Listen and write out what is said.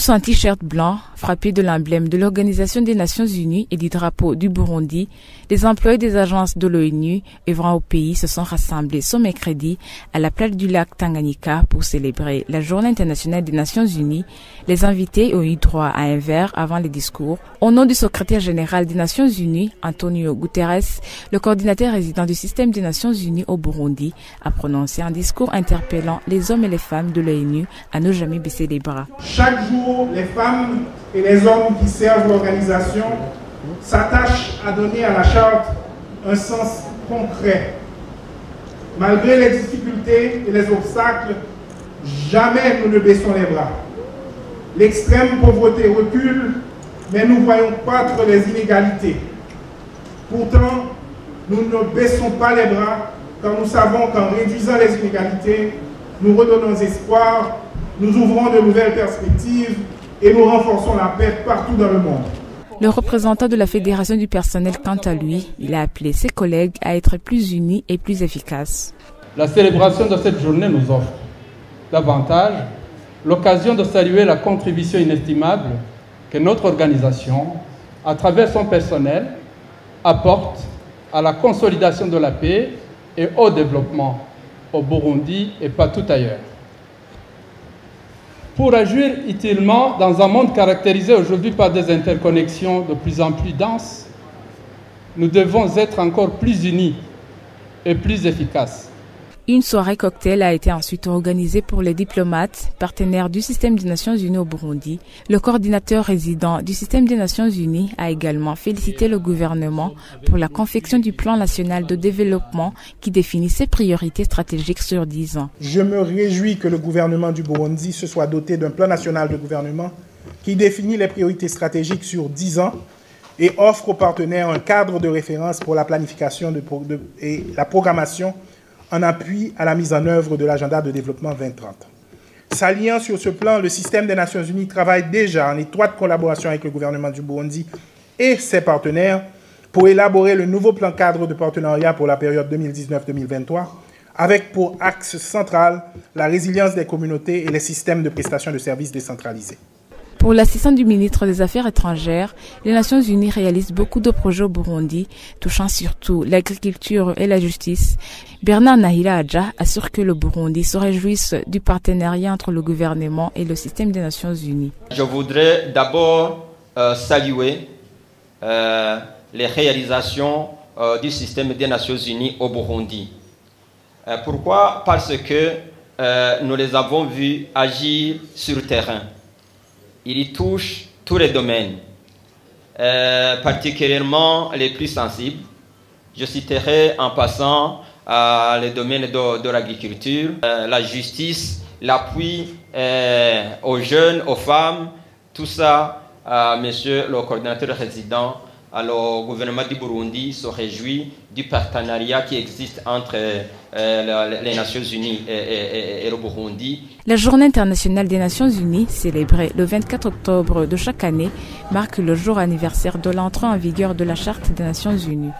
Tous en t-shirt blanc, frappés de l'emblème de l'Organisation des Nations Unies et du drapeau du Burundi, les employés des agences de l'ONU œuvrant au pays se sont rassemblés ce mercredi à la plage du lac Tanganyika pour célébrer la Journée internationale des Nations Unies. Les invités ont eu droit à un verre avant les discours. Au nom du secrétaire général des Nations Unies, Antonio Guterres, le coordinateur résident du système des Nations Unies au Burundi, a prononcé un discours interpellant les hommes et les femmes de l'ONU à ne jamais baisser les bras. Chaque jour, les femmes et les hommes qui servent l'organisation s'attachent à donner à la charte un sens concret. Malgré les difficultés et les obstacles, jamais nous ne baissons les bras. L'extrême pauvreté recule, mais nous voyons croître les inégalités. Pourtant, nous ne baissons pas les bras, car nous savons qu'en réduisant les inégalités, nous redonnons espoir, nous ouvrons de nouvelles perspectives et nous renforçons la paix partout dans le monde. Le représentant de la Fédération du personnel, quant à lui, il a appelé ses collègues à être plus unis et plus efficaces. La célébration de cette journée nous offre davantage l'occasion de saluer la contribution inestimable que notre organisation, à travers son personnel, apporte à la consolidation de la paix et au développement au Burundi et partout ailleurs. Pour agir utilement dans un monde caractérisé aujourd'hui par des interconnexions de plus en plus denses, nous devons être encore plus unis et plus efficaces. Une soirée cocktail a été ensuite organisée pour les diplomates, partenaires du système des Nations Unies au Burundi. Le coordinateur résident du système des Nations Unies a également félicité le gouvernement pour la confection du plan national de développement qui définit ses priorités stratégiques sur 10 ans. Je me réjouis que le gouvernement du Burundi se soit doté d'un plan national de gouvernement qui définit les priorités stratégiques sur 10 ans et offre aux partenaires un cadre de référence pour la planification et la programmation en appui à la mise en œuvre de l'agenda de développement 2030. S'alliant sur ce plan, le système des Nations Unies travaille déjà en étroite collaboration avec le gouvernement du Burundi et ses partenaires pour élaborer le nouveau plan cadre de partenariat pour la période 2019-2023, avec pour axe central la résilience des communautés et les systèmes de prestation de services décentralisés. Pour l'assistant du ministre des Affaires étrangères, les Nations Unies réalisent beaucoup de projets au Burundi, touchant surtout l'agriculture et la justice. Bernard Nahila Adja assure que le Burundi se réjouisse du partenariat entre le gouvernement et le système des Nations Unies. Je voudrais d'abord saluer les réalisations du système des Nations Unies au Burundi. Pourquoi? Parce que nous les avons vus agir sur le terrain. Il y touche tous les domaines, particulièrement les plus sensibles. Je citerai en passant les domaines de l'agriculture, la justice, l'appui aux jeunes, aux femmes, tout ça, monsieur le coordinateur résident, le gouvernement du Burundi se réjouit du partenariat qui existe entre les Nations Unies et le Burundi. La Journée internationale des Nations Unies, célébrée le 24 octobre de chaque année, marque le jour anniversaire de l'entrée en vigueur de la Charte des Nations Unies.